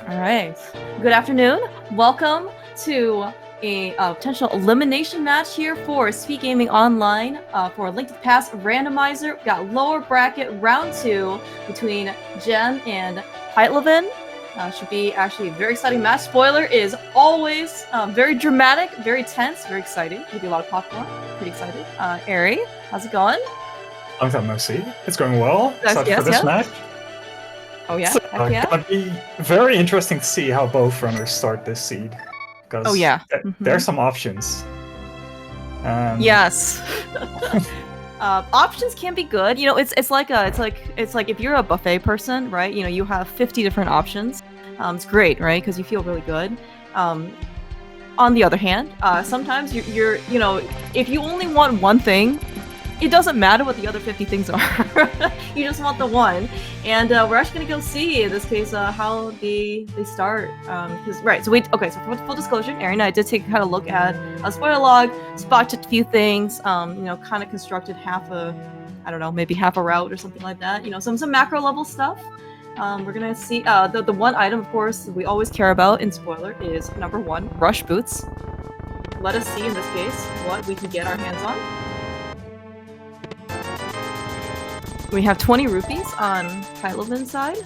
All right. Good afternoon. Welcome to a potential elimination match here for Speedgaming Online for Link to the Past Randomizer. We got lower bracket round 2 between Jem and Pytlovan. Should be actually a very exciting match. Spoiler is always very dramatic, very tense, very exciting. Give you a lot of popcorn. Pretty excited. Ari, how's it going? Long time no see. It's going well. Excited for this match. Oh yeah, so, gonna be very interesting to see how both runners start this seed. Because there's some options. Yes. Options can be good. You know, it's like if you're a buffet person, right? You know, you have 50 different options. It's great, right? Because you feel really good. On the other hand, sometimes you're you know, if you only want one thing, it doesn't matter what the other 50 things are. You just want the one. And we're actually gonna go see in this case how they start. So for full disclosure, Ari and I did take a kind of look at a spoiler log, spotted a few things, you know, kind of constructed maybe half a route or something like that. You know, some macro level stuff. We're gonna see the one item, of course, we always care about in spoiler is number 1, rush boots. Let us see in this case what we can get our hands on. We have 20 rupees on Pytlovan's side.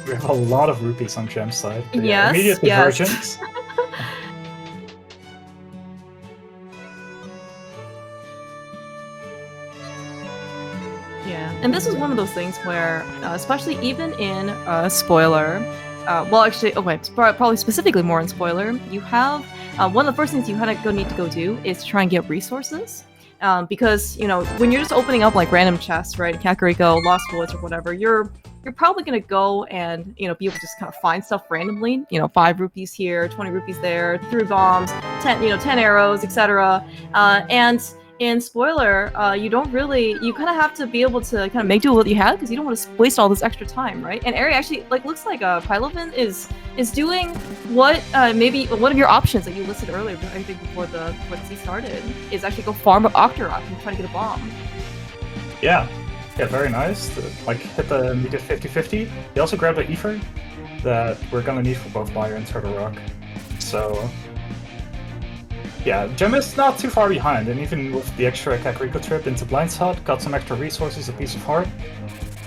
We have a lot of rupees on Jem's side. Yes, immediate divergence. Yeah, and this is one of those things where, especially even in spoiler, probably specifically more in spoiler, you have one of the first things you kind of need to go do is to try and get resources. Because, you know, when you're just opening up like random chests, right, Kakariko, Lost Woods, or whatever, you're probably gonna go and, you know, be able to just kind of find stuff randomly. You know, 5 rupees here, 20 rupees there, 3 bombs, 10 arrows, etc. And in spoiler, you kind of have to be able to kind of make do with what you have because you don't want to waste all this extra time, right? And Ari actually looks like Pytlovan is doing what maybe one of your options that you listed earlier, I think before the season started, is actually go farm up Octorok and try to get a bomb. Yeah, very nice. Hit the immediate 50-50. He also grabbed an Ether that we're gonna need for both Buyer and Turtle Rock. So yeah, Jem is not too far behind, and even with the extra Kakariko trip into Blind's Hut, got some extra resources, a piece of heart.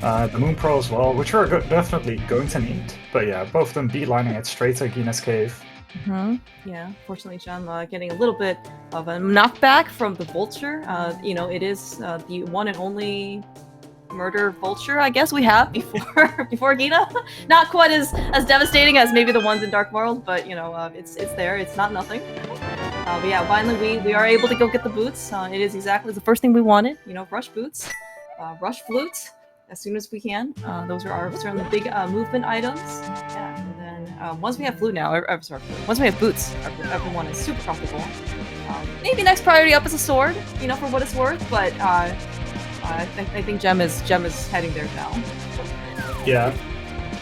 The Moon Pearl as well, which we're definitely going to need. But yeah, both of them beelining it straight to Gina's cave. Yeah, fortunately, Jem getting a little bit of a knockback from the Vulture. You know, it is the one and only murder Vulture, I guess, we have before Gina. Not quite as devastating as maybe the ones in Dark World, but you know, it's there. It's not nothing. But yeah, finally we are able to go get the boots. It is exactly the first thing we wanted. You know, rush boots, rush flute as soon as we can. Those are certainly big movement items. Yeah, and then once we have flute now, once we have boots, everyone is super comfortable. Maybe next priority up is a sword, you know, for what it's worth. But I think Jem is heading there now. Yeah,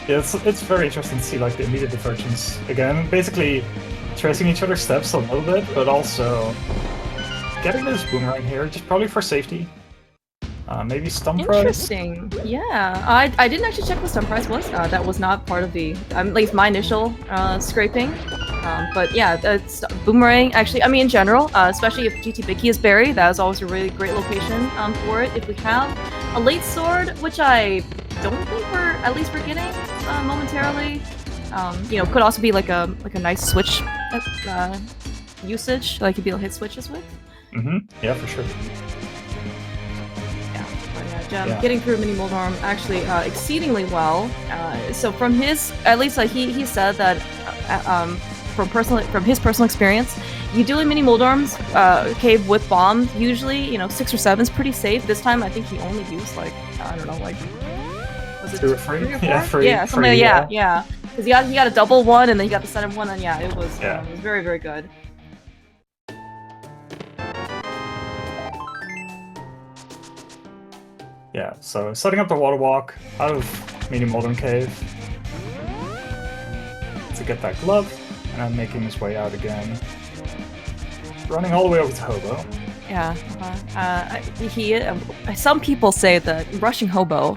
it's very interesting to see like the immediate divergence again. Basically, tracing each other's steps a little bit, but also getting this boomerang here, just probably for safety. Maybe stun price. Interesting. Yeah, I didn't actually check what stun price was. That was not part of the at least my initial scraping. But yeah, that's boomerang. Actually, I mean in general, especially if GT Biki is buried, that is always a really great location for it. If we have a late sword, which I don't think we're getting momentarily. You know, could also be like a nice switch usage, like you'd be able to hit switches with. Yeah, for sure. Yeah, but yeah, Jem getting through Mini Moldorm actually exceedingly well. So from his, at least he said that from his personal experience, you do a Mini Moldorm's cave with bombs. Usually, you know, 6 or 7 is pretty safe. This time, I think he only used like I don't know, like was it 2 or 3? Yeah, 3. Yeah, something. Yeah. Because he got a double one, and then he got the center one, and yeah, it was very, very good. Yeah, so setting up the water walk out of Mini Moldorm Cave to get that glove, and then making his way out again. Running all the way over to Hobo. Yeah, some people say that rushing Hobo,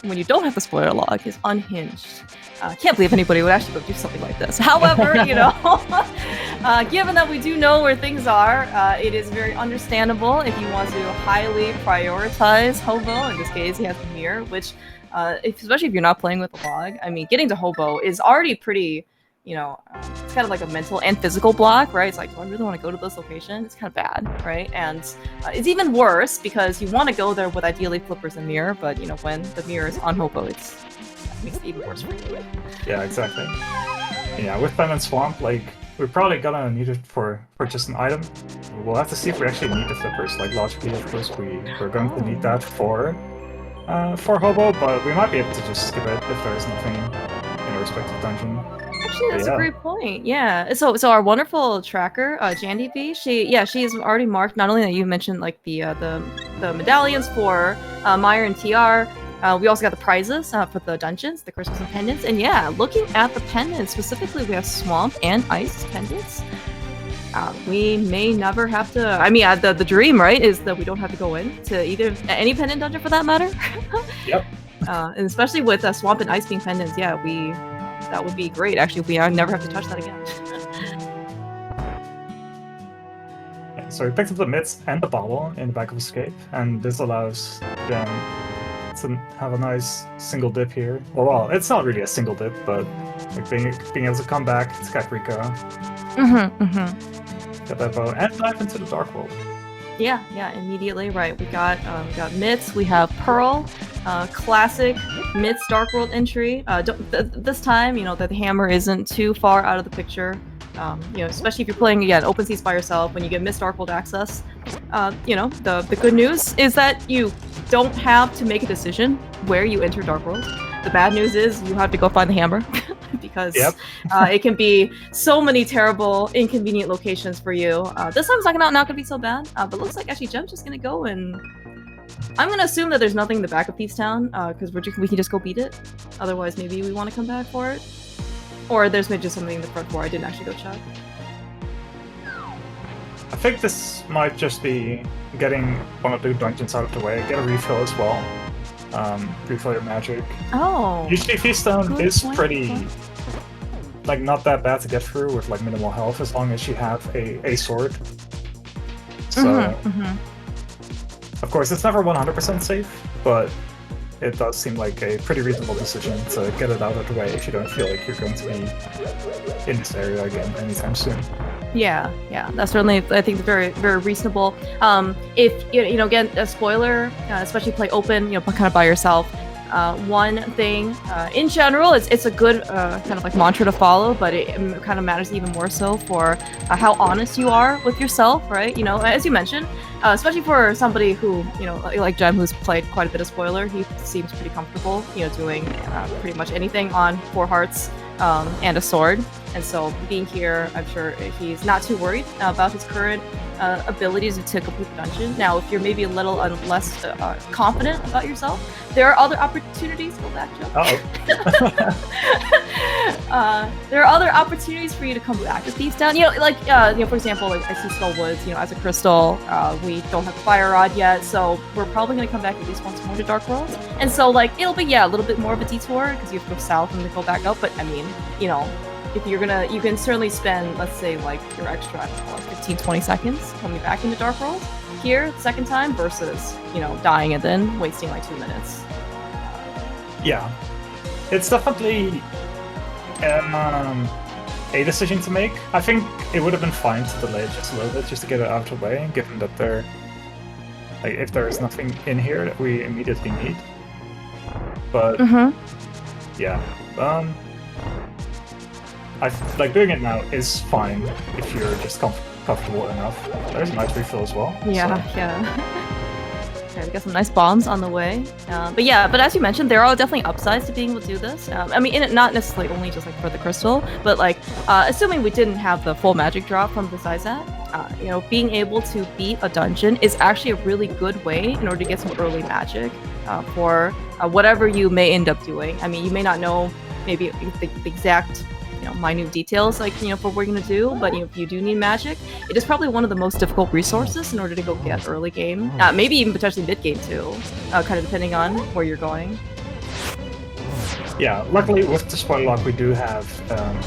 when you don't have the spoiler log, is unhinged. Can't believe anybody would actually go do something like this. However, you know, given that we do know where things are, it is very understandable if you want to highly prioritize Hobo. In this case, he has the mirror, which, especially if you're not playing with a log, I mean, getting to Hobo is already pretty, you know, it's kind of like a mental and physical block, right? It's like, do I really want to go to this location? It's kind of bad, right? And it's even worse because you want to go there with ideally flippers and mirror, but, you know, when the mirror is on Hobo, it makes it even worse for you. Yeah, exactly. Yeah, with Pen and Swamp, like, we're probably gonna need it for just an item. We'll have to see if we actually need the flippers. Like, logically, of course, we're going to need that for Hobo, but we might be able to just skip it if there is nothing in a respective dungeon. Actually, that's a great point. Yeah. So our wonderful tracker, JandyV, she's already marked. Not only that you mentioned like the medallions for Meyer and TR. We also got the prizes for the dungeons, the crystals and pendants. And yeah, looking at the pendants specifically, we have Swamp and Ice pendants. We may never have to. I mean, the dream, right, is that we don't have to go in to any pendant dungeon for that matter. Yep. And especially with Swamp and Ice being pendants, yeah, that would be great. Actually, if we never have to touch that again. So we picked up the mitts and the bottle in the back of Escape, and this allows them to have a nice single dip here. Well, it's not really a single dip, but like being able to come back to Kakariko, get that bow, and dive into the Dark World. Yeah, immediately, right. We got mitts, we have Pearl, classic mitts Dark World entry. This time, you know, that the hammer isn't too far out of the picture. You know, especially if you're playing again open seas by yourself, when you get Mist Dark World access, you know, the good news is that you don't have to make a decision where you enter Dark World. The bad news is you have to go find the hammer because it can be so many terrible, inconvenient locations for you. This time's not gonna be so bad, but looks like actually Gem's just gonna go and I'm gonna assume that there's nothing in the back of Thieves Town because we can just go beat it. Otherwise, maybe we want to come back for it. Or there's maybe just something in the front door I didn't actually go check. I think this might just be getting one of the dungeons out of the way. Get a refill as well. Refill your magic. Oh. Usually Thieves Town is pretty, like, not that bad to get through with like minimal health as long as you have a sword. So, of course, it's never 100% safe, but it does seem like a pretty reasonable decision to get it out of the way if you don't feel like you're going to be in this area again anytime soon. Yeah, that's certainly, I think, very, very reasonable. If you know, again, a spoiler, especially play open, you know, kind of by yourself. One thing, in general, it's a good kind of like mantra to follow, but it kind of matters even more so for how honest you are with yourself, right? You know, as you mentioned, especially for somebody who, you know, like Gem, who's played quite a bit of spoiler, he seems pretty comfortable, you know, doing pretty much anything on 4 hearts and a sword. And so being here, I'm sure he's not too worried about his current abilities to complete the dungeon. Now, if you're maybe a little less confident about yourself, there are other opportunities. Go back, Joe. There are other opportunities for you to come back to Thieves Town. You know, like you know, for example, like I see Skull Woods. You know, as a crystal, we don't have the fire rod yet, so we're probably gonna come back at least once more to Dark World. And so, like, it'll be a little bit more of a detour because you have to go south and then go back up. But I mean, you know, if you're gonna, you can certainly spend, let's say, like your extra, I don't know, like 15-20 seconds coming back into Dark World here the second time versus, you know, dying and then wasting like 2 minutes. Yeah, it's definitely a decision to make. I think it would have been fine to delay it just a little bit, just to get it out of the way, given that there, like, if there is nothing in here that we immediately need. But yeah, like doing it now is fine if you're just comfortable enough. There's a nice refill as well. Yeah. Okay, we got some nice bombs on the way. But as you mentioned, there are definitely upsides to being able to do this. I mean, not necessarily only just like for the crystal, but like assuming we didn't have the full magic drop from the Zizat, you know, being able to beat a dungeon is actually a really good way in order to get some early magic for whatever you may end up doing. I mean, you may not know maybe the exact, you know, minute details, like, you know, for what we're gonna do, but, you know, if you do need magic, it is probably one of the most difficult resources in order to go get early game, maybe even potentially mid game too, kind of depending on where you're going. Yeah, luckily with the spoiler lock we do have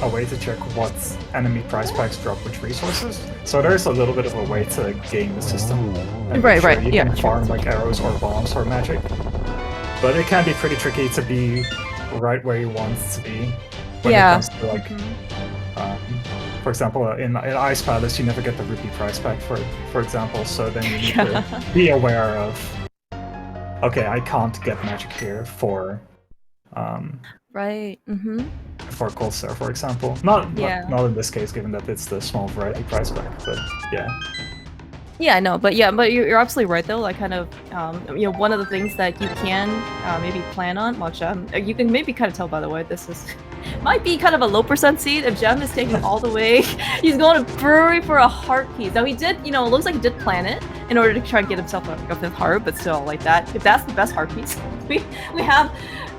a way to check what enemy price packs drop which resources. So there's a little bit of a way to game the system. And make sure you can farm like arrows or bombs or magic. But it can be pretty tricky to be right where you want to be when it comes to like, for example, in Ice Palace you never get the rupee price pack for example. So then you need to be aware of, okay, I can't get magic here for. For Cold Star, for example. Not in this case, given that it's the small variety price pack, but yeah. Yeah, no, but you're absolutely right though. Like, kind of, you know, one of the things that you can maybe plan on, which you can maybe kind of tell by the way, this is might be kind of a low percent seed. If Jem is taking all the way, he's going to Brewery for a heart piece. Now he did, you know, it looks like he did plan it in order to try and get himself a fifth heart, but still, like that. If that's the best heart piece we have,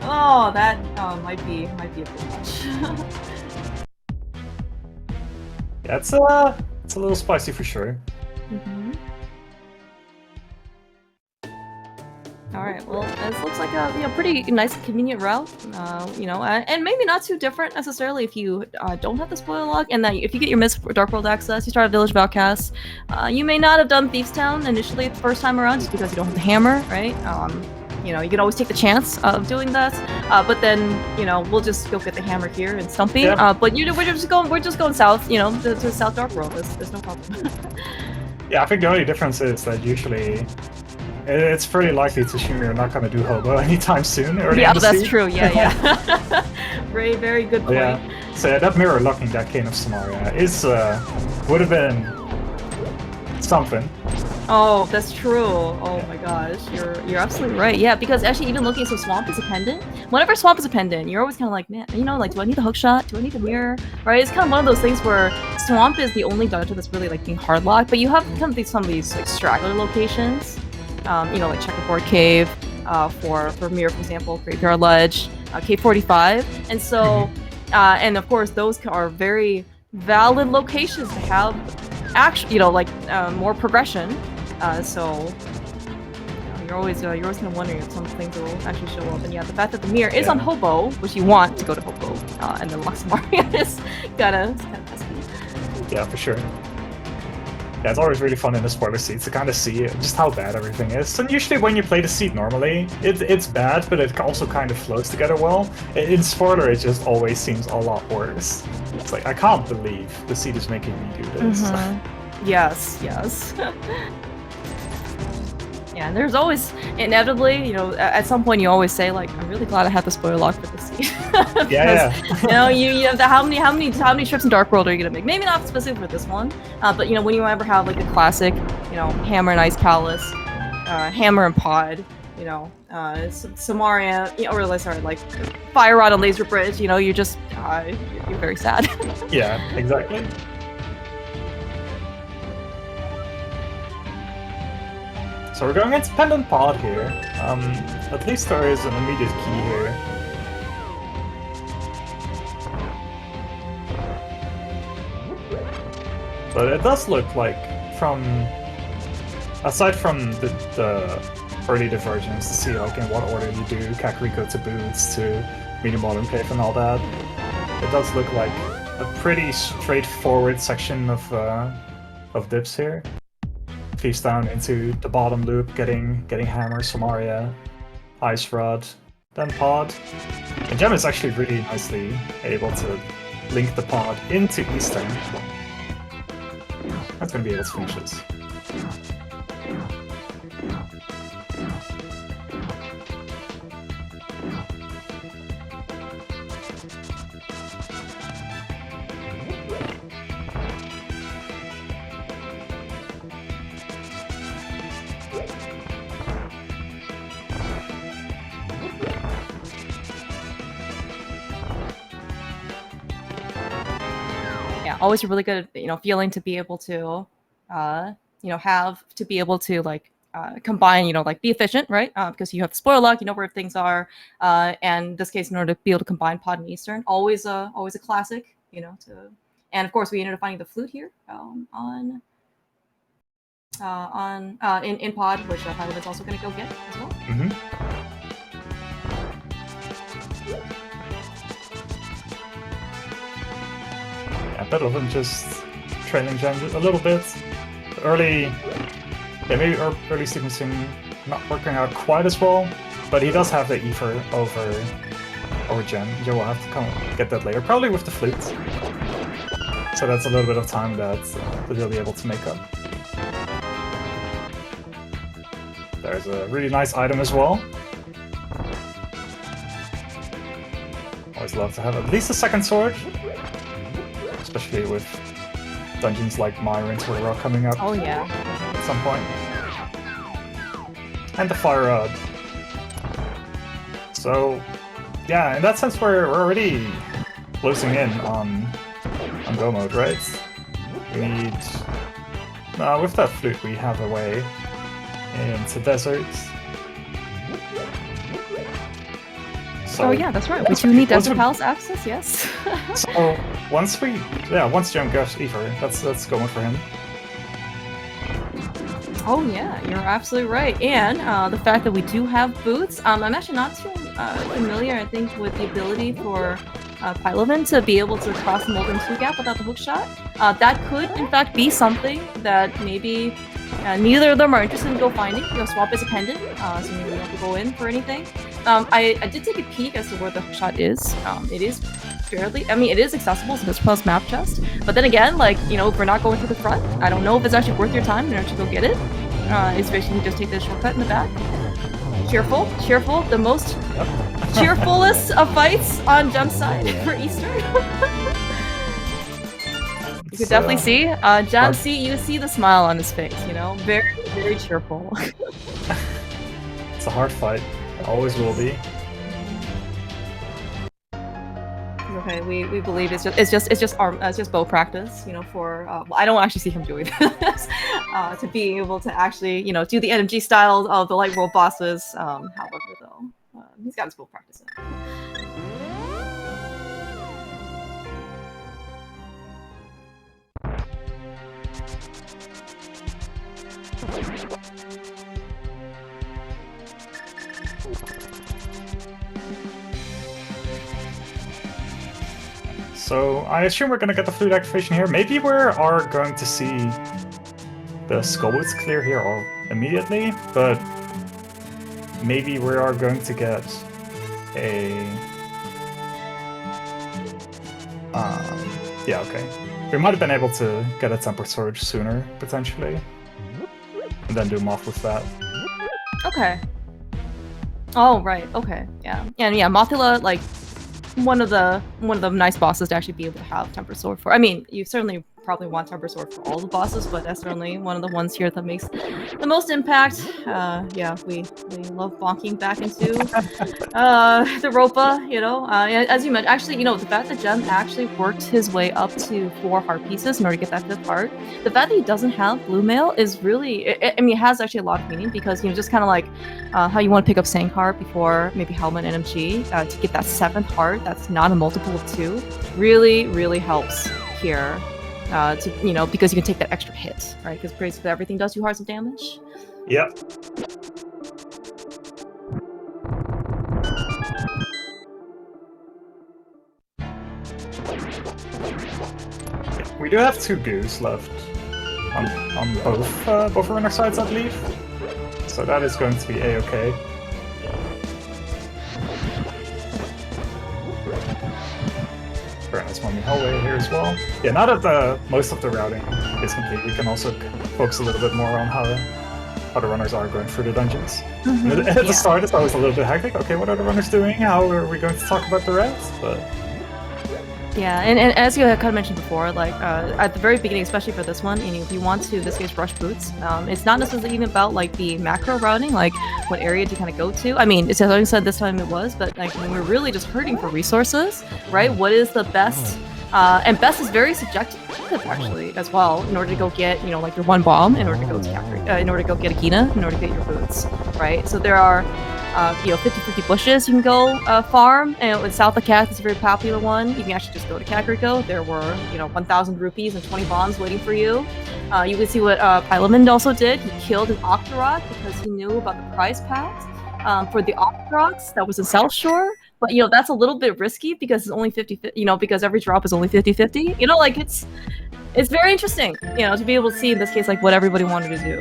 oh, that might be a bit much. Yeah, it's a little spicy for sure. All right, well, this looks like a pretty nice, convenient route, you know, and maybe not too different necessarily if you don't have the spoiler lock, and that if you get your Mist Dark World access, you start at Village of Outcasts. You may not have done Thieves Town initially the first time around just because you don't have the hammer, right? You know, you can always take the chance of doing that, but then, you know, we'll just go get the hammer here in Stumpy. Yeah. But we're just going south, you know, to South Dark World. There's no problem. Yeah, I think the only difference is that usually it's pretty likely to assume you're not going to do Hobo anytime soon. Yeah, that's true. Yeah. Very, very good point. Yeah. So that mirror locking that Cane of Samaria is would have been something. Oh, that's true. Oh my gosh, you're absolutely right. Yeah, because actually, even looking so Swamp is a pendant. Whenever Swamp is a pendant, you're always kind of like, man, you know, like, do I need the hook shot? Do I need the mirror? Right? It's kind of one of those things where Swamp is the only dungeon that's really like being hard locked, but you have kind of some of these like straggler locations. You know, like Checkerboard Cave, for Mirror, for example, Graveyard Ledge, Cave 45, and so, and of course, those are very valid locations to have, actually, you know, like more progression. So you're always kind of wondering if some things will actually show up. And yeah, the fact that the mirror is on Hobo, which you want to go to Hobo, and then Luxmaria is kind of pesky. Yeah, for sure. Yeah, it's always really fun in the spoiler seeds to kind of see just how bad everything is. And usually when you play the seed normally, it's bad, but it also kind of flows together well. In spoiler, it just always seems a lot worse. It's like, I can't believe the seed is making me do this. Yes. Yeah, and there's always, inevitably, you know, at some point you always say, like, I'm really glad I had the spoiler lock for this seed. Yeah. You know, you have how many trips in Dark World are you gonna make? Maybe not specific for this one, but you know, when you ever have like the classic, you know, Hammer and Ice Palace, Hammer and Pod, you know, Samaria, you know, or sorry, like Fire Rod and Laser Bridge, you know, you're just you're very sad. Yeah, exactly. So we're going into Pendant Pod here. At least there is an immediate key here. But it does look like, aside from the early diversions, to see like in what order you do Kakariko to Boots to Medium Modern Cave and all that, it does look like a pretty straightforward section of dips here. Feeds down into the bottom loop, getting Hammer, Samaria, Ice Rod, then Pod. And Gem is actually really nicely able to link the Pod into Eastern. That's gonna be able to finish this. Always a really good, you know, feeling to be able to, you know, have to be able to like combine, you know, like be efficient, right? Because you have the spoiler lock, you know where things are, and in this case, in order to be able to combine Pod and Eastern, always a classic, you know. And of course, we ended up finding the flute here in Pod, which Pytlovan is also going to go get as well. Pytlovan just trailing Gem a little bit. Early, yeah, maybe early sequencing not working out quite as well, but he does have the Ether over Gem. Joe will have to come get that later, probably with the flute. So that's a little bit of time that he'll be able to make up. There's a really nice item as well. Always love to have at least a second sword, especially with dungeons like Myron Sword Rock coming up. Oh yeah. At some point. And the Fire Rod. So, yeah, in that sense we're already closing in on go mode, right? We need... with that flute we have a way into deserts. So, oh yeah, that's right. We do need Desert Palace access, yes. So once Gem gets Ether, that's going for him. Oh yeah, you're absolutely right. And the fact that we do have boots, I'm actually not too familiar, I think, with the ability for Pytlovan to be able to cross the Molten 2 gap without the hook shot. That could, in fact, be something that maybe neither of them are interested in go finding. Swap is a pendant, so maybe we don't have to go in for anything. I did take a peek as to where the hook shot is. It is fairly, I mean, it is accessible, so it's plus map chest. But then again, like, if we're not going through the front, I don't know if it's actually worth your time in order to go get it. Especially if you just take the shortcut in the back. Cheerful, the most cheerfulest of fights on Gem's side for Easter. You could definitely see, Gem, you see the smile on his face, very, very cheerful. It's a hard fight, it always will be. Okay, we believe it's just bow practice, for I don't actually see him doing this, to be able to actually, do the NMG style of the light world bosses. However, though, he's got his bow practice in. So I assume we're gonna get the flute activation here. Maybe we are going to see the Skullwoods clear here immediately, but maybe we are going to get a... yeah, okay. We might have been able to get a Tempered Sword sooner, potentially. And then do them off with that. Okay. Oh, right, okay, yeah. And yeah, Mothula, like, one of the nice bosses to actually be able to have Tempered Sword for. I mean, you certainly probably want Tempered Sword for all the bosses, but that's certainly one of the ones here that makes the most impact. Yeah, we love bonking back into the Ropa, as you mentioned. Actually, the fact that Gem actually worked his way up to 4 heart pieces in order to get that 5th heart. The fact that he doesn't have Blue Mail is really, I mean, it has actually a lot of meaning because, just kind of like how you want to pick up Sankar before maybe Helmet and MG to get that 7th heart that's not a multiple of 2 really, really helps here. Because you can take that extra hit, right? Because basically everything does 2 hearts of damage. Yep. We do have 2 goos left on both runner sides, I believe. So that is going to be a-okay. Very nice Mummy hallway here as well. Yeah, now that most of the routing is complete, we can also focus a little bit more on how the runners are going through the dungeons. Mm-hmm. At the start, it's always a little bit hectic. Okay, what are the runners doing? How are we going to talk about the rest? But yeah, and as you kind of mentioned before, like at the very beginning, especially for this one, if you want to, in this case, rush boots, it's not necessarily even about like the macro routing, like what area to kind of go to. I mean, it's like I said this time it was, but like when we're really just hurting for resources, right? What is the best? And best is very subjective actually as well. In order to go get, like your 1 bomb, in order to go to in order to go get a Gina, in order to get your boots, right? So there are 50-50 bushes you can go farm, and south of Kath is a very popular one. You can actually just go to Kakariko. There were 1,000 rupees and 20 bombs waiting for you. You can see what Pytlovan also did. He killed an Octorok because he knew about the prize pact for the Octoroks that was in South Shore. but you know that's a little bit risky because it's only 50, you know, because every drop is only 50-50. You know, like it's very interesting, you know, to be able to see in this case like what everybody wanted to do.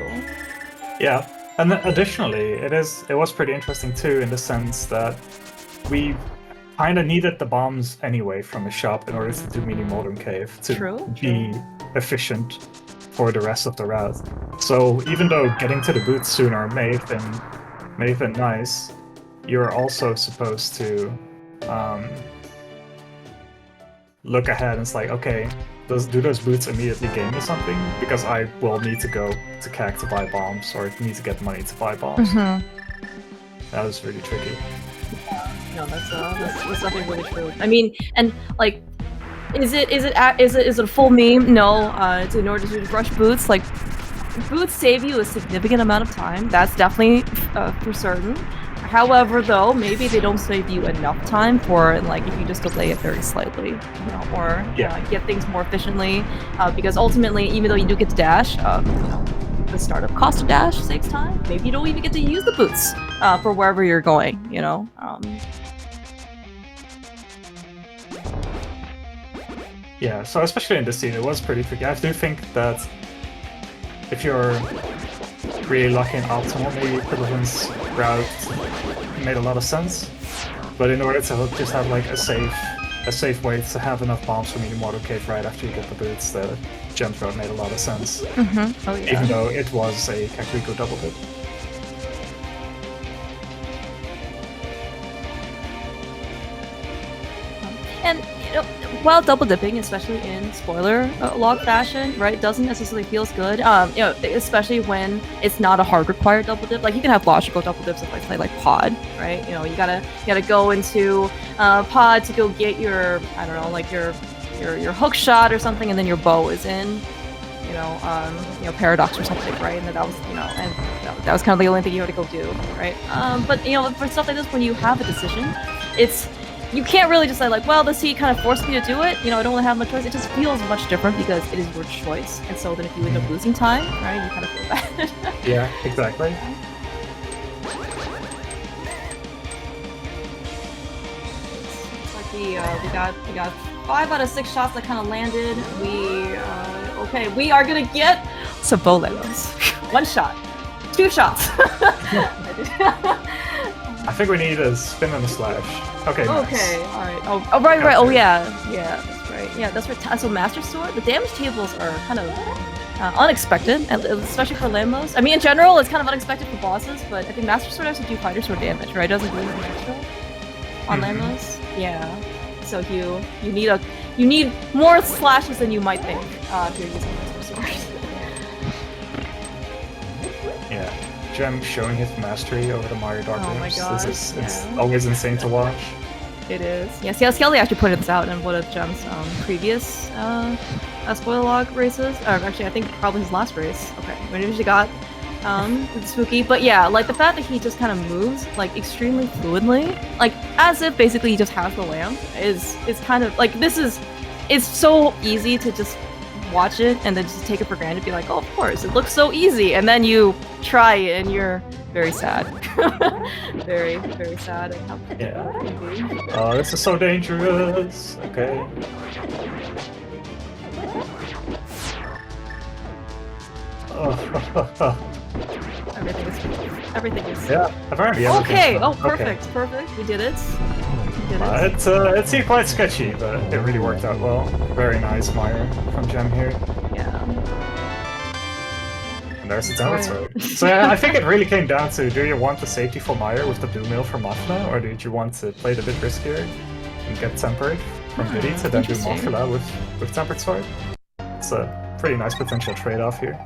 Yeah, and then additionally, it was pretty interesting too in the sense that we kind of needed the bombs anyway from the shop in order to do Mini Modern Cave to be efficient for the rest of the route. So even though getting to the boots sooner may have been nice, you're also supposed to look ahead and it's like, okay, do those boots immediately gain me something? Because I will need to go to CAC to buy bombs, or need to get money to buy bombs. That was really tricky. No, that's definitely really true. I mean, and like, is it a full meme? No. It's in order to rush boots. Like, boots save you a significant amount of time. That's definitely for certain. However, though, maybe they don't save you enough time for like if you just delay it very slightly, you know, or get things more efficiently. Because ultimately, even though you do get to dash, you know, the startup cost to dash saves time. Maybe you don't even get to use the boots for wherever you're going. You know. Yeah, so especially in this scene, it was pretty tricky. I do think that if you're really lucky and optimal, maybe Pytlovan's route made a lot of sense. But in order to just have like a safe way to have enough bombs for Mini Modern Cave right after you get the boots, the jump route made a lot of sense. Oh, yeah. Even though it was a Kakariko double hit. And you know, while double dipping, especially in spoiler log fashion, right, doesn't necessarily feel as good. You know, especially when it's not a hard required double dip. Like you can have logical double dips if I play like pod, right? You know, you gotta go into pod to go get your, I don't know, like your hook shot or something, and then your bow is in. You know, paradox or something, right? And that was, you know, and you know, that was kind of the only thing you had to go do, right? But you know, for stuff like this, when you have a decision, you can't really just say like, well, the sea kind of forced me to do it. You know, I don't really have much choice. It just feels much different because it is your choice. And so then if you end up losing time, right, you kind of feel bad. Yeah, exactly. It's like we got 5 out of 6 shots that kind of landed. We are gonna get some bow levels. 1 shot, 2 shots. I think we need a spin and a slash. Okay, nice. Okay, alright. Oh, right. Oh, yeah, that's right. Yeah, that's right. So Master Sword, the damage tables are kind of unexpected, especially for Lambos. I mean, in general, it's kind of unexpected for bosses, but I think Master Sword has to do Fighter Sword damage, right? It doesn't do anything extra on Lambos. Yeah. So you need more slashes than you might think if you're using Master Sword. Yeah. Gem showing his mastery over the Mario Dark Oh my gosh, it's always insane to watch. It is. Yeah, see, Skelly actually pointed this out in one of Gem's previous spoiler log races. Actually, I think probably his last race. Okay, when he got spooky. But yeah, like the fact that he just kind of moves like extremely fluidly, like as if basically he just has the lamp, is kind of like it's so easy to just watch it and then just take it for granted, be like, oh, of course, it looks so easy, and then you try it and you're very sad. very, very sad at how difficult it can be. Oh, this is so dangerous. Okay. Everything is. Yeah, apparently. Okay. Oh, perfect. We did it. It seemed quite sketchy, but it really worked out well. Very nice Mire from Gem here. Yeah. And there's the downward sword. So yeah, I think it really came down to, do you want the safety for Mire with the blue mail from Mafla, or did you want to play it a bit riskier and get tempered from Biddy to then do Mafla with tempered sword? It's a pretty nice potential trade-off here.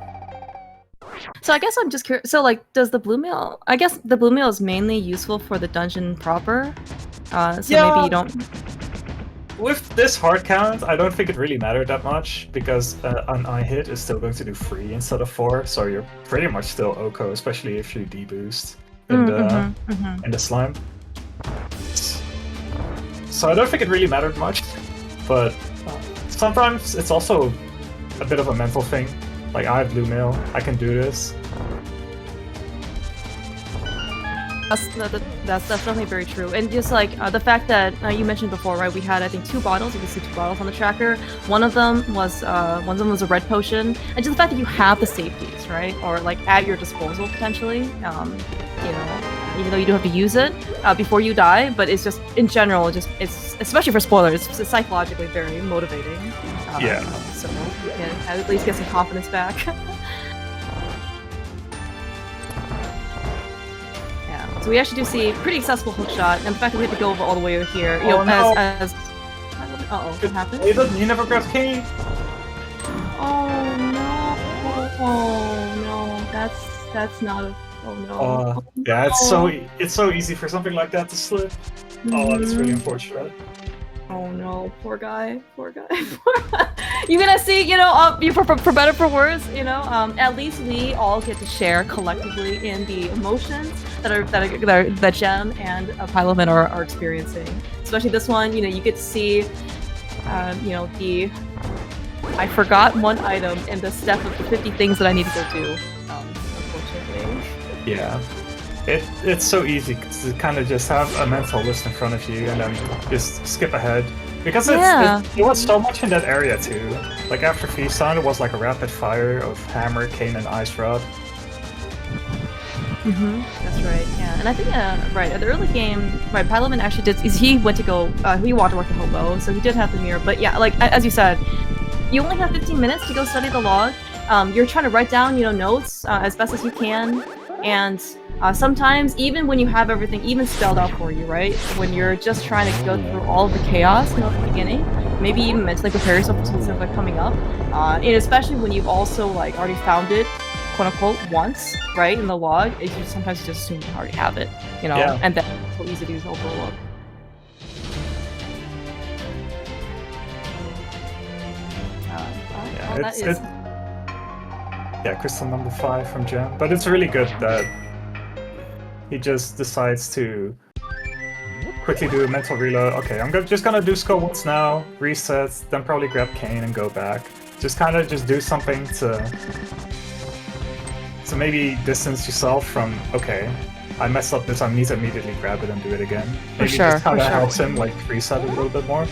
So I guess I'm just curious, so like, does the blue mail, I guess the blue mail is mainly useful for the dungeon proper, maybe you don't... With this hard count, I don't think it really mattered that much, because an I hit is still going to do 3 instead of 4, so you're pretty much still OHKO, especially if you deboost in the slime. So I don't think it really mattered much, but sometimes it's also a bit of a mental thing. Like, I have blue mail, I can do this. That's definitely very true. And just like the fact that you mentioned before, right? We had I think 2 bottles. You can see 2 bottles on the tracker. One of them was a red potion, and just the fact that you have the safeties, right, or like at your disposal potentially. You know, even though you don't have to use it before you die, but it's just in general, it's especially for spoilers, it's psychologically very motivating. Yeah. So you can at least get some confidence back. So we actually do see pretty accessible hook shot, and the fact that we have to go over all the way over here, you know, no. as uh-oh, what happened? You never grabbed Kane. Oh no! Oh no! That's not a. Oh no! Yeah, it's so easy for something like that to slip. Oh, that's really unfortunate. Oh no, poor guy, poor guy. You're gonna see, you know, for better for worse, you know. At least we all get to share collectively in the emotions that Gem and Pytlovan are experiencing. Especially this one, you know, you get to see, you know, I forgot one item in the step of the 50 things that I need to go do. Unfortunately. Yeah. It's so easy to kind of just have a mental list in front of you and then just skip ahead. Because it was so much in that area too. Like after Feast Sound, it was like a rapid fire of Hammer, Cane, and Ice Rod. That's right, yeah. And I think, right, at the early game, right, Pytlovan actually did, he went to go, he walked to work the hobo, so he did have the mirror. But yeah, like, as you said, you only have 15 minutes to go study the log. You're trying to write down, you know, notes as best as you can. And sometimes, even when you have everything even spelled out for you, right? When you're just trying to go through all of the chaos, you know, at the beginning, maybe even mentally prepare yourself for something like coming up. And especially when you've also, like, already found it, quote-unquote, once, right, in the log, sometimes you just assume you already have it, you know? Yeah. And that's so easy to use overlook. Yeah, crystal number 5 from Gem. But it's really good that he just decides to quickly do a mental reload. Okay, I'm just gonna do skull once now, reset, then probably grab Cane and go back. Just kind of just do something to maybe distance yourself from, okay, I messed up this, I need to immediately grab it and do it again. Maybe just kind of helps him like reset it a little bit more.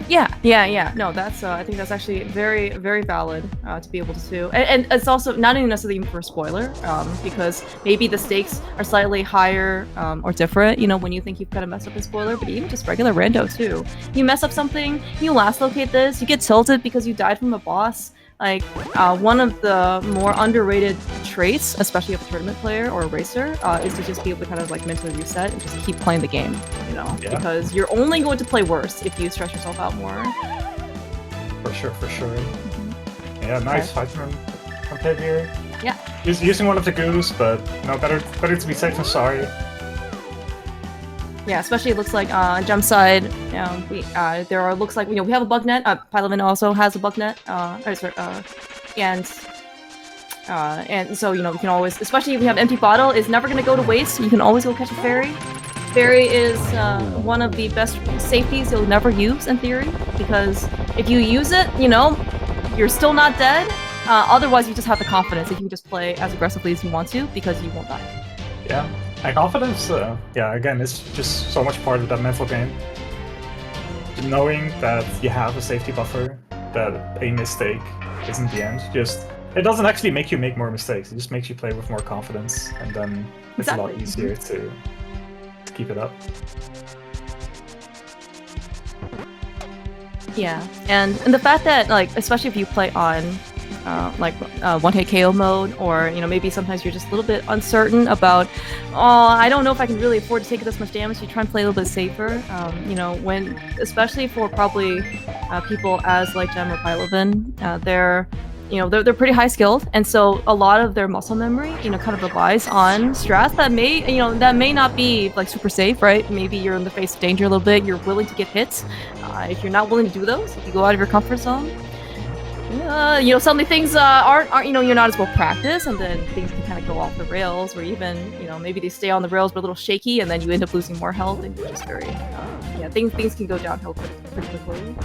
Yeah. No, that's I think that's actually very, very valid to be able to do. And it's also not even necessarily even for a spoiler, because maybe the stakes are slightly higher or different, you know, when you think you've kind of messed up in spoiler, but even just regular rando too. You mess up something, you last locate this, you get tilted because you died from a boss. Like, one of the more underrated traits, especially of a tournament player or a racer, is to just be able to kind of like mentally reset and just keep playing the game, you know? Yeah. Because you're only going to play worse if you stress yourself out more. For sure. Yeah, nice fight from Pip here. Yeah. He's using one of the goos, but no, better to be safe than sorry. Yeah, especially it looks like Gem side, looks like, you know, we have a bug net. Pytlovan also has a bug net. And so, you know, we can always, especially if we have empty bottle, it's never gonna go to waste. You can always go catch a fairy. Fairy is one of the best safeties you'll never use in theory, because if you use it, you know, you're still not dead. Otherwise, you just have the confidence that you can just play as aggressively as you want to, because you won't die. Yeah. And confidence, yeah, again, it's just so much part of that mental game. Knowing that you have a safety buffer, that a mistake isn't the end. It doesn't actually make you make more mistakes, it just makes you play with more confidence, and then it's a lot easier to keep it up. Yeah, and the fact that, like, especially if you play on one-hit KO mode, or, you know, maybe sometimes you're just a little bit uncertain about, I don't know if I can really afford to take this much damage, you try and play a little bit safer. You know, when, especially for probably people as like Gem or Pytlovan, they're pretty high skilled, and so a lot of their muscle memory, you know, kind of relies on strats that may not be like super safe, right? Maybe you're in the face of danger a little bit, you're willing to get hits. If you're not willing to do those, if you go out of your comfort zone, you know, suddenly things aren't, you know, you're not as well practiced, and then things can kind of go off the rails, or even, you know, maybe they stay on the rails but a little shaky, and then you end up losing more health, and you're just very, things can go downhill pretty quickly.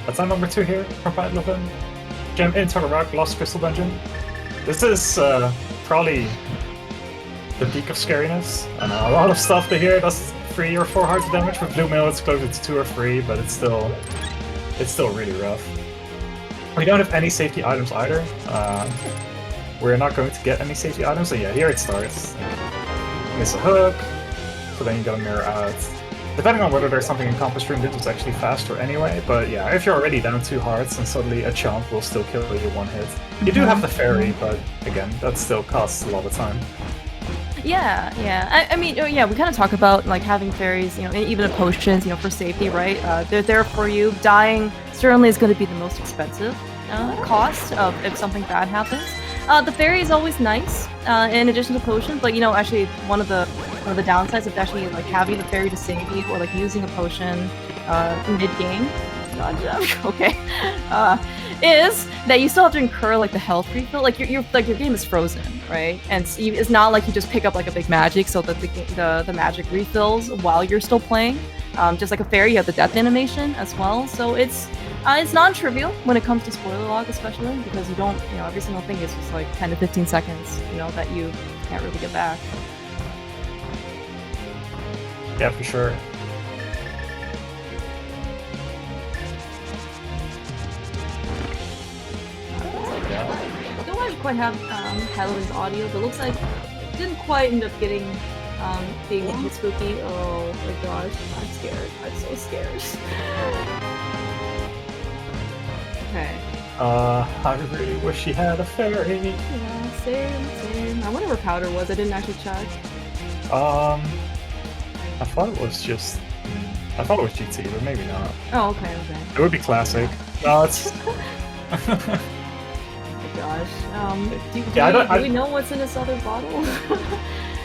That's our number 2 here from Pytlovan. Gem into the rock, lost crystal dungeon. This is probably the peak of scariness. I know a lot of stuff to hear does 3 or 4 hearts of damage. With blue mail it's closer to 2 or 3, but it's still really rough. We don't have any safety items either. We're not going to get any safety items, so yeah, here it starts. Miss a hook, so then you gotta mirror out. Depending on whether there's something in Compass Room, this was actually faster anyway, but yeah, if you're already down 2 hearts, and suddenly a chomp will still kill you 1 hit. You do have the fairy, but again, that still costs a lot of time. Yeah. I mean, yeah, we kind of talk about like having fairies, you know, even potions, you know, for safety, right? They're there for you. Dying certainly is going to be the most expensive cost of if something bad happens. The fairy is always nice, in addition to potion, but you know, actually one of the downsides of actually like having the fairy to save you or like using a potion mid-game, okay, is that you still have to incur like the health refill. Like your game is frozen, right? And it's not like you just pick up like a big magic so that the magic refills while you're still playing. Just like a fairy, you have the death animation as well. So it's non-trivial when it comes to spoiler log, especially because you don't, you know, every single thing is just like 10 to 15 seconds, you know, that you can't really get back. Yeah, for sure. I don't actually quite have Pytlovan's audio, but it looks like it didn't quite end up getting being too spooky. Oh my gosh, I'm scared. I'm so scared. Okay. I really wish she had a fairy. Yeah, same. I wonder where Powder was. I didn't actually check. I thought it was just. I thought it was GT, but maybe not. Oh, okay. It would be classic. No, it's. Oh my gosh. Do we know what's in this other bottle?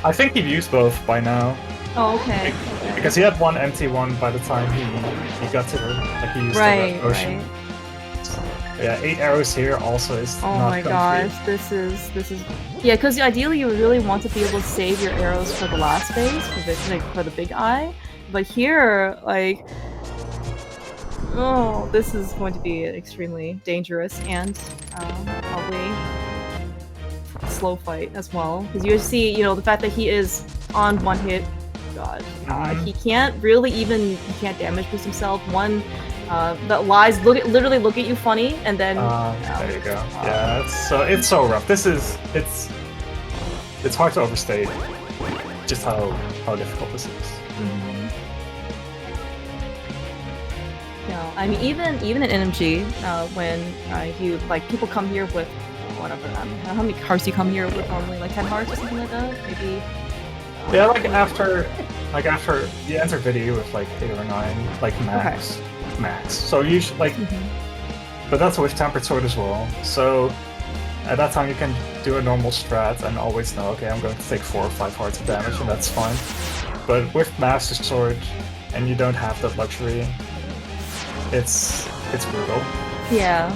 I think he'd used both by now. Oh, okay. Because he had one empty one by the time he got to the, like he used the red potion. Right. So, yeah, 8 arrows here also is oh not my gosh, this is yeah, because ideally you would really want to be able to save your arrows for the last phase, for the big eye. But here, like, oh, this is going to be extremely dangerous and probably a slow fight as well. Because you see, you know, the fact that he is on 1 hit, God, he can't really he can't damage boost himself. One that lies literally look at you funny, and then there you go. Yeah, it's so rough. It's hard to overstate just how difficult this is. Yeah, I mean, even in NMG, when you like people come here with whatever, how many hearts you come here with normally, like 10 hearts or something like that, maybe. Yeah, like after you enter video with like 8 or 9, like max. Okay. Max. So usually like, but that's with Tempered Sword as well. So at that time you can do a normal strat and always know, okay, I'm going to take 4 or 5 hearts of damage, and that's fine. But with Master Sword, and you don't have that luxury, it's brutal. Yeah.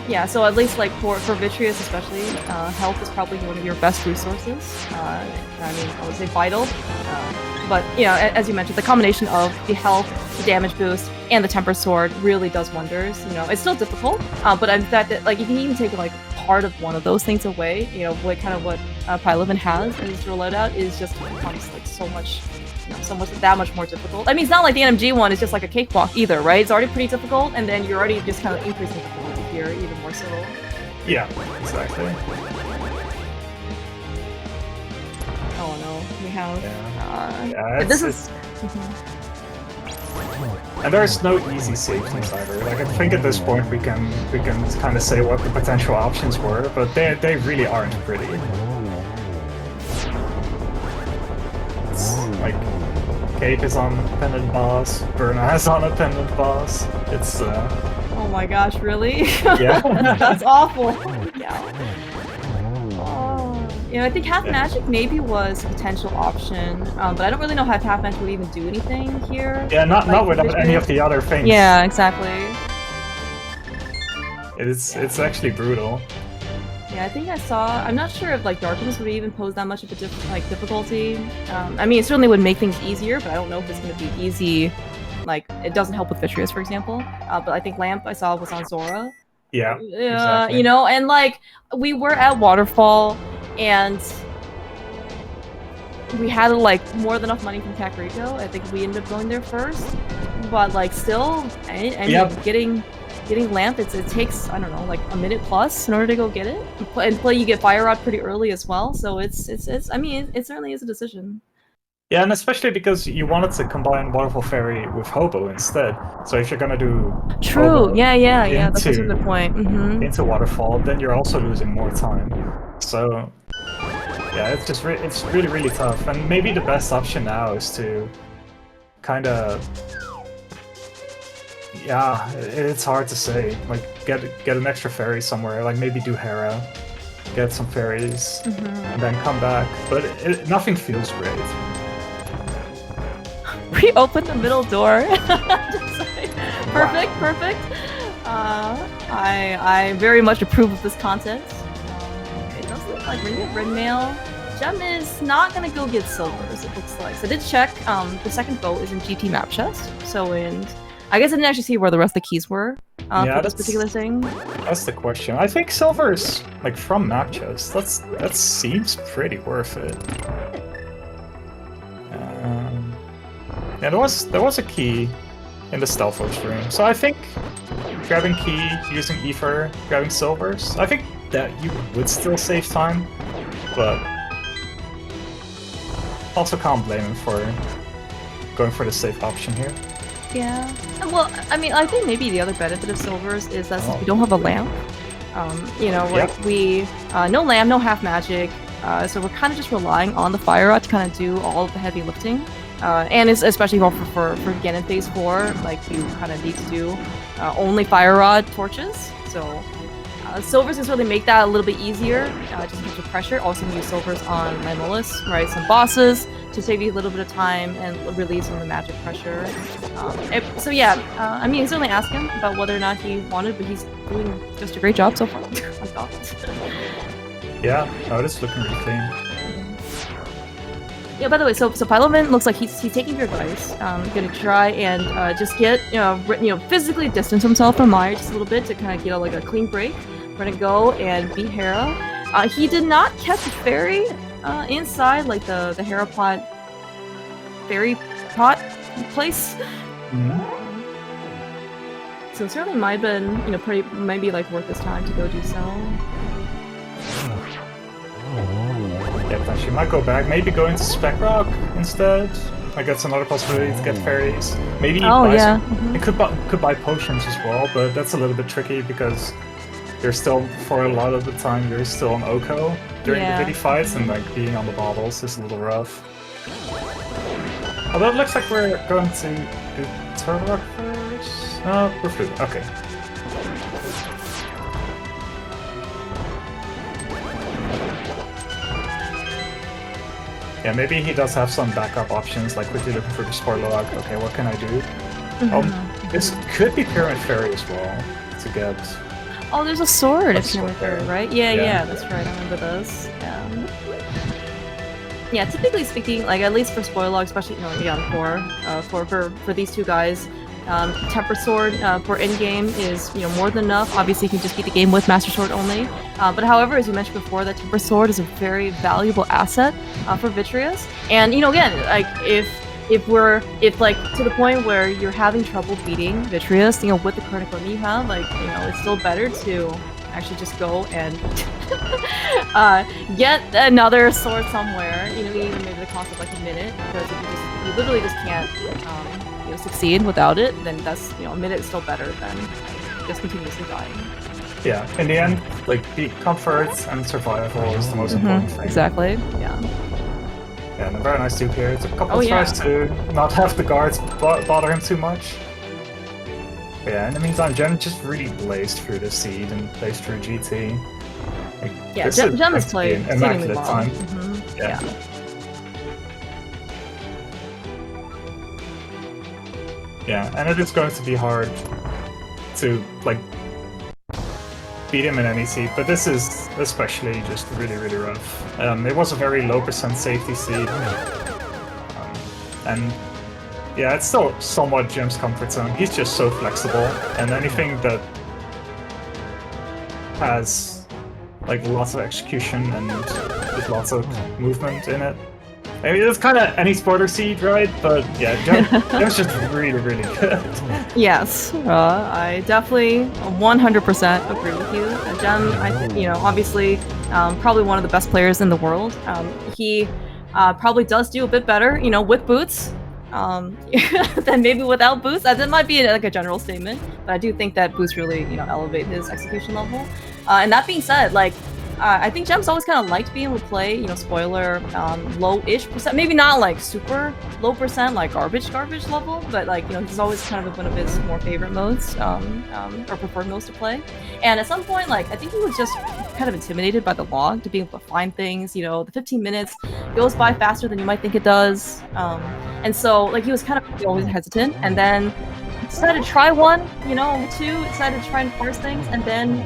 Yeah. So at least like for Vitreous especially, health is probably one of your best resources. I mean, I would say vital. But you know, as you mentioned, the combination of the health, the damage boost, and the Tempered Sword really does wonders. You know, it's still difficult, but in fact, like if you can even take like part of one of those things away, you know, what Pytlovan has in his loadout is just becomes like so much that much more difficult. I mean, it's not like the NMG one is just like a cakewalk either, right? It's already pretty difficult, and then you're already just kind of increasing the difficulty here even more so. Yeah, exactly. Oh no, we have. This is. And there's no easy safeties either. Like I think at this point we can kind of say what the potential options were, but they really aren't pretty. It's like Cake is on Pendant Boss, Burna is on a Pendant Boss. It's Oh my gosh, really? Yeah. That's awful. Yeah. You know, I think Half Magic maybe was a potential option, but I don't really know how Half Magic would even do anything here. Yeah, not without any of the other things. Yeah, exactly. It's actually brutal. Yeah, I think I saw. I'm not sure if like Darkness would even pose that much of a difficulty. I mean, it certainly would make things easier, but I don't know if it's going to be easy like it doesn't help with Vitreous, for example. But I think Lamp I saw was on Zora. Yeah, exactly. You know, and like we were at Waterfall, and we had like more than enough money from Kakariko. I think we ended up going there first, but like still, getting Lamp, it takes, I don't know, like a minute plus in order to go get it. And play, you get Fire Rod pretty early as well, so it's I mean, it certainly is a decision. Yeah, and especially because you wanted to combine Waterfall Fairy with Hobo instead. So if you're gonna do True, Hobo yeah, that's a good point. into Waterfall, then you're also losing more time. So yeah, it's just it's really tough. And maybe the best option now is to kind of, yeah, it's hard to say. Like get an extra fairy somewhere. Like maybe do Hera, get some fairies, and then come back. But nothing feels great. Reopen the middle door. Perfect. I very much approve of this content. It does look like Red Mail. Gem is not gonna go get silvers, it looks like. So I did check, the second vote is in GT map chest. So I guess I didn't actually see where the rest of the keys were for this particular thing. That's the question. I think silvers, like from map chest, that seems pretty worth it. Yeah, there was a key in the Stealtho stream. So I think grabbing key, using Ether, grabbing silvers, I think that you would still save time, but also can't blame him for going for the safe option here. Yeah. Well, I mean, I think maybe the other benefit of silvers is that since we don't have a lamp, you know, like we no lamp, no half magic, so we're kind of just relying on the Fire Rod to kind of do all of the heavy lifting. And it's especially for Ganon Phase 4, like you kind of need to do only Fire Rod torches. So silvers can really make that a little bit easier, just in terms of pressure. Also, use silvers on Mimulus, right? Some bosses to save you a little bit of time and relieve some of the magic pressure. So yeah, I mean, certainly ask him about whether or not he wanted, but he's doing just a great job so far. I thought. Yeah, it is looking really clean. Yeah, by the way, so Pytlovan looks like he's taking your advice. Gonna try and just get, physically distance himself from Maya just a little bit to kind of get like a clean break. We're gonna go and beat Hera. He did not catch a fairy inside, like the Hera pot, fairy pot place. So it certainly might have been, might be like worth his time to go do so. Yeah, but she might go back. Maybe go into Spec Rock instead. Like that's another possibility to get fairies. Maybe it could buy potions as well, but that's a little bit tricky because you're still, for a lot of the time, you're still on Oko during the Vidi fights, and like being on the bottles is a little rough. Although it looks like we're going to do Turtle Rock first. No, we're through. Okay. Yeah, maybe he does have some backup options, like quickly looking for the spoiler log. Okay, what can I do? This could be Pyramid Fairy as well, to get... Oh, there's a sword of Pyramid Fairy, right? Yeah, that's right, I remember those. Yeah, typically speaking, like at least for spoiler log, especially for these two guys, Temper Sword for endgame is more than enough. Obviously, you can just beat the game with Master Sword only. But however, as you mentioned before, that Temper Sword is a very valuable asset for Vitreous. And again, like if like to the point where you're having trouble beating Vitreous, with the current equipment you have, like it's still better to actually just go and get another sword somewhere. Even maybe the cost of like a minute, because if you literally just can't succeed without it, then that's a minute is still better than just continuously dying. Yeah, in the end, like the comfort and survival is the most important thing. Exactly. Yeah. Yeah, and a very nice dupe here. It's a couple of tries to not have the guards bother him too much. But yeah, in the meantime, Jen just really blazed through the seed and blazed through GT. Like, yeah, Jen has played immaculate time. Yeah. Yeah, and it is going to be hard to like beat him in any seed, but this is especially just really rough. It was a very low % safety seed, and Yeah, it's still somewhat Jim's comfort zone. He's just so flexible, and anything that has like lots of execution and with lots of movement in it. I mean, it's kind of any spoiler seed, right? But yeah, Jim's just really, really good. Yes, I definitely 100% agree with you. Jem, obviously, probably one of the best players in the world. He probably does do a bit better, with boots. Than maybe without boosts. That might be like a general statement, but I do think that boosts really, elevate his execution level. And that being said, like, I think Jem's always kind of liked being able to play, spoiler, low-ish percent, maybe not like super low percent, like garbage level, but like, he's always kind of one of his more favorite modes, or preferred modes to play. And at some point, like, I think he was just kind of intimidated by the log to be able to find things, the 15 minutes goes by faster than you might think it does. And so, like, he was kind of always hesitant, and then decided to try one, two, decided to try and force things, and then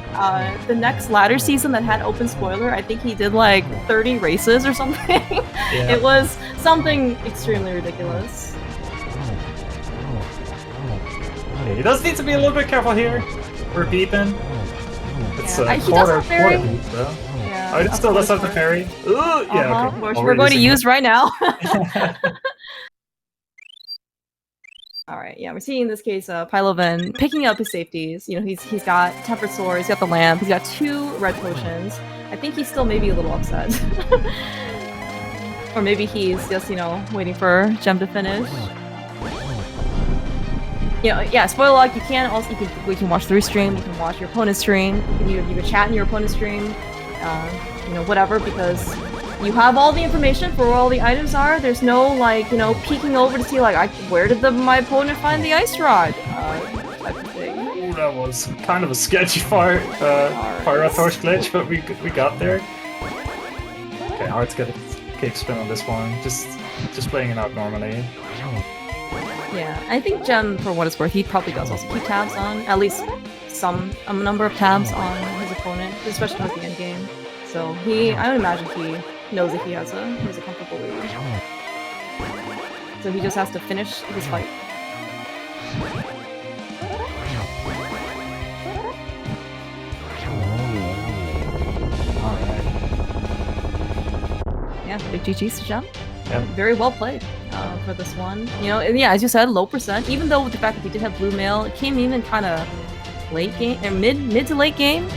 the next ladder season that had open spoiler, I think he did like 30 races or something. Yeah. It was something extremely ridiculous. Yeah, he does need to be a little bit careful here. We're beeping. It's a he does have quarter beep, though. Yeah, oh, it still does have the ferry. Ooh, yeah, okay. We're going to use right now. Alright, yeah, we're seeing in this case Pytlovan picking up his safeties. He's got Tempered Sword, he's got the lamp, he's got 2 red potions. I think he's still maybe a little upset. Or maybe he's just, waiting for Jem to finish. Yeah, spoiler log, you can watch through stream, you can watch your opponent's stream, you can chat in your opponent's stream, whatever, because you have all the information for where all the items are. There's no, like, peeking over to see, like, where did my opponent find the ice rod? Type of thing. Ooh, that was kind of a sketchy fire torch glitch, but we got there. Okay, hard to get a cake spin on this one. Just playing it out normally. Yeah, I think Jem, for what it's worth, he probably does also keep tabs on, at least some number of tabs on his opponent, especially with the end game. So I would imagine he knows that he has a comfortable lead. So he just has to finish his fight. Alright. Yeah, big GG's to Jem. Yep. Very well played for this one. And yeah, as you said, low percent. Even though with the fact that he did have blue mail, it came even kind of late game, or mid to late game.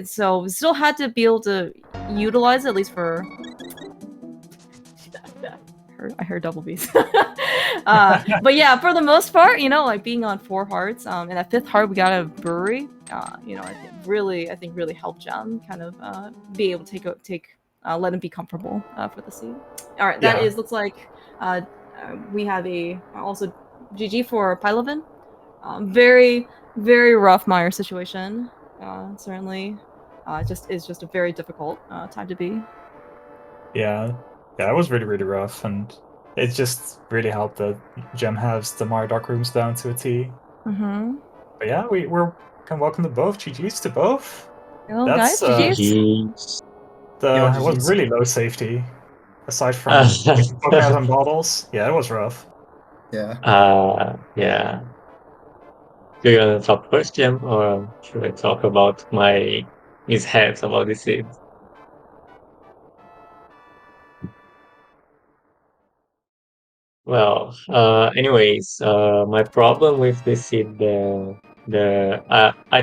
So we still had to be able to utilize it, at least for. I heard double B's. But yeah, for the most part, like being on 4 hearts, and that 5th heart we got a brewery. I think really helped Jem kind of be able to let him be comfortable for the seed. All right, that looks like we have also GG for Pytlovan. Very, very rough Mire situation. Certainly, is just a very difficult time to be. Yeah, it was really, really rough, and it just really helped that Jem has the Mire Dark Rooms down to a T. Mm-hmm. But yeah, we're welcome to both. GG's to both. Hello, guys. GG's. It was really low safety, aside from poking out on bottles. Yeah, it was rough. Yeah. Yeah. Do you want to talk first, Jem, or should I talk about my mishaps about the seed? Well, anyways, my problem with this seed, I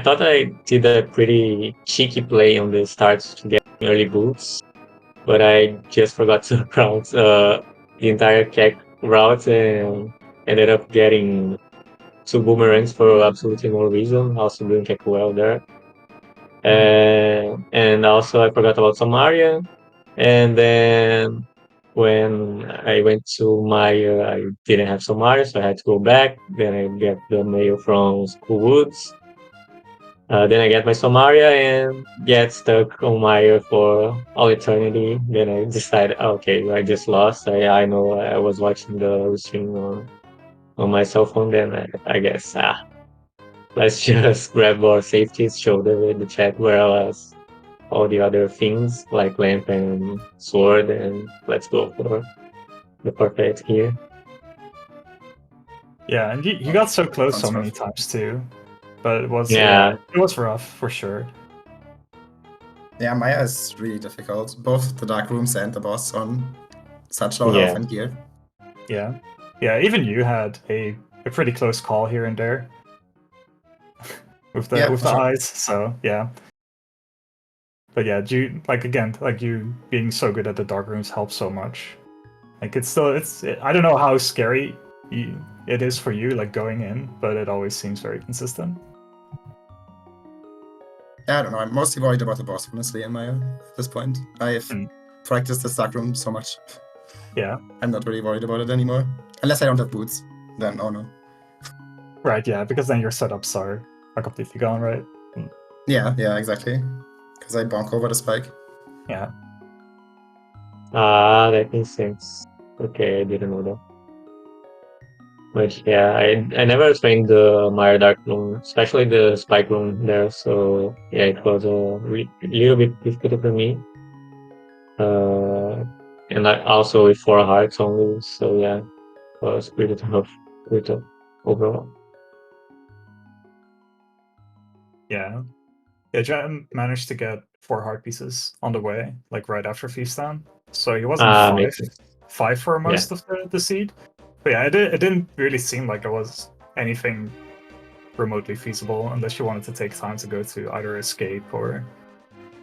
thought I did a pretty cheeky play on the start to get early boots, but I just forgot to route the entire keg route and ended up getting 2 boomerangs for absolutely no reason. Also doing keg well there. And also I forgot about Samaria, and then when I went to Maya, I didn't have Samaria, so I had to go back. Then I get the mail from School Woods. Then I get my Samaria and get stuck on Maya for all eternity. Then I decided, okay, I just lost. I know I was watching the stream on my cell phone. Then I guess let's just grab more safeties, show the chat where else all the other things like lamp and sword, and let's go for the perfect here. Yeah, and you got so close so Sounds many rough. times too. But it was Yeah. it was rough for sure. Yeah, Maya is really difficult. Both the dark rooms and the boss on such low Yeah. health and gear. Yeah. Yeah, even you had a pretty close call here and there. with the Yeah, for sure. eyes, so yeah. But yeah, you being so good at the dark rooms helps so much. Like I don't know how scary it is for you, like going in, but it always seems very consistent. Yeah, I don't know. I'm mostly worried about the boss, honestly, in Maya at this point. I've practiced this dark room so much. Yeah. I'm not really worried about it anymore. Unless I don't have boots, then oh no. Right, yeah, because then your setups are completely gone, right? Yeah, exactly. Because I bonk over the spike. Yeah. Ah, that makes sense. Okay, I didn't know that. But yeah, I never trained the Maya Dark room, especially the spike room there. So yeah, it was a little bit difficult for me. And I also with 4 hearts only. So yeah, it was pretty tough overall. Yeah. Yeah, Jem managed to get 4 heart pieces on the way, like right after Feastdown. So he wasn't Makes sense. 5 for most of the seed. But yeah, it didn't really seem like there was anything remotely feasible unless you wanted to take time to go to either escape or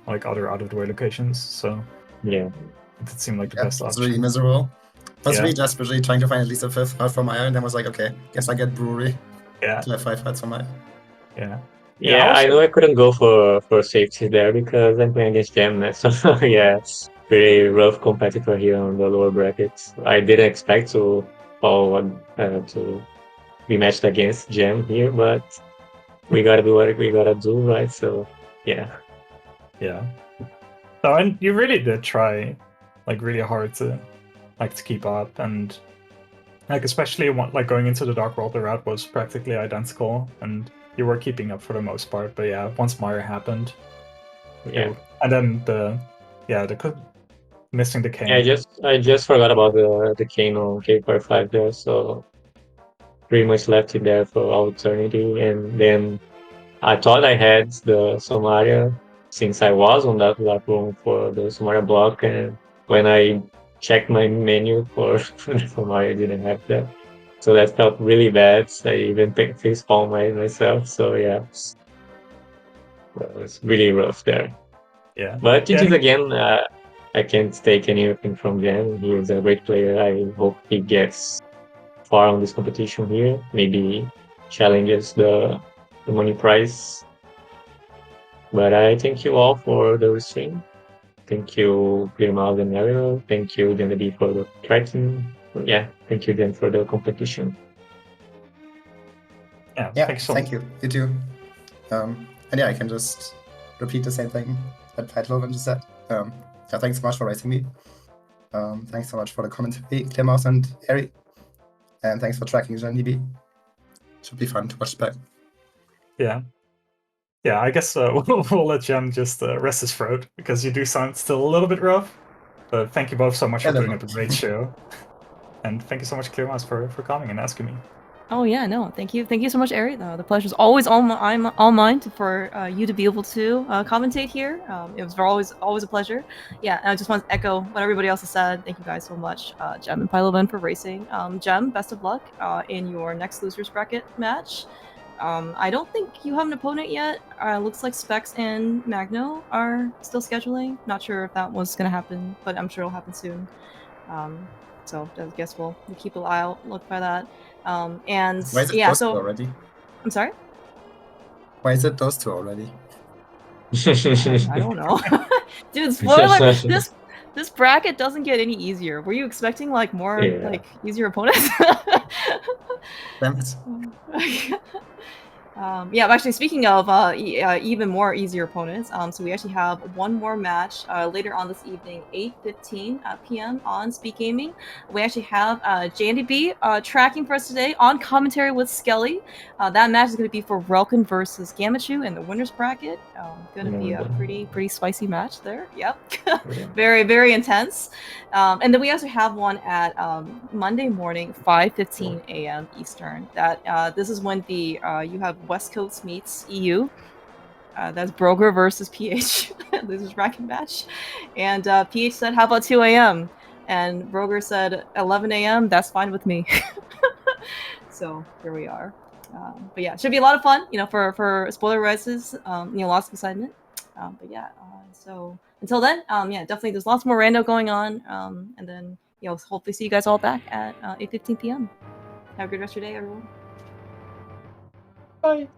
like other out of the way locations. So yeah, it did seem like the Yeah, best it's option. really miserable. I was Yeah. really desperately trying to find at least a 5th heart for Maya, and then was like, okay, guess I get brewery. Yeah. To have 5 hearts for Maya. Yeah. Yeah, I know I couldn't go for safety there because I'm playing against Gem. So yeah, it's pretty rough competitor here on the lower brackets. I didn't expect to fall to be matched against Gem here, but we gotta do what we gotta do, right? So yeah. Yeah. So and you really did try like really hard to keep up, and like especially like going into the Dark World, the route was practically identical and you were keeping up for the most part. But yeah, once Maya happened, Yeah. and then missing the cane. Yeah, I just forgot about the cane on K5 there, so pretty much left it there for all eternity. And then I thought I had the Somalia since I was on that platform for the Somalia block, and when I checked my menu for the Somalia, I didn't have that. So that felt really bad. I even facepalm myself. So yeah, it was really rough there. Yeah. But GG's again. I can't take anything from Jan. He is a great player. I hope he gets far on this competition here. Maybe challenges the money prize. But I thank you all for the stream. Thank you, Clearmouth and Ariel. Thank you, DND, for the tracking. Yeah, thank you, Dan, for the competition. Yeah, thank you. You too. And yeah, I can just repeat the same thing that Pytlovan just said. Yeah, thanks so much for raising me. Thanks so much for the commentary, Clearmouth and Ari. And thanks for tracking JanDB. Should be fun to watch back. Yeah. Yeah, I guess we'll let Jem just rest his throat, because you do sound still a little bit rough. But thank you both so much for putting up a great show. And thank you so much, Clearmouse, for coming and asking me. Oh yeah, no, thank you so much, Ari. The pleasure's always all mine for you to be able to commentate here. It was always a pleasure. Yeah, and I just want to echo what everybody else has said. Thank you guys so much, Jem and Pytlovan, for racing. Jem, best of luck in your next losers bracket match. I don't think you have an opponent yet. Looks like Specs and Magno are still scheduling. Not sure if that was gonna happen, but I'm sure it'll happen soon. So I guess we'll keep an eye out, look for that. And why is it yeah, those two already? I'm sorry? Why is it those two already? I don't know. Dude, spoiler, this bracket doesn't get any easier. Were you expecting like more like easier opponents? Damn it. Yeah, actually, speaking of even more easier opponents, so we actually have one more match later on this evening, 8:15 p.m. on Speedgaming. We actually have JNDB tracking for us today on commentary with Skelly. That match is going to be for Relkin versus Gamachu in the winners bracket. Going to be a pretty spicy match there. Yep, very very intense. And then we also have one at Monday morning, 5:15 a.m. Eastern. That this is when the you have West Coast meets EU. That's Broger versus PH. Losers bracket match. And PH said, "How about 2 a.m.?" And Broger said, "11 a.m. That's fine with me." So here we are. But yeah, it should be a lot of fun. You know, for spoiler rises. You know, lots of excitement. But yeah, so until then, yeah, definitely there's lots more rando going on. And then you know, hopefully see you guys all back at 8:15 p.m. Have a good rest of your day, everyone. Bye.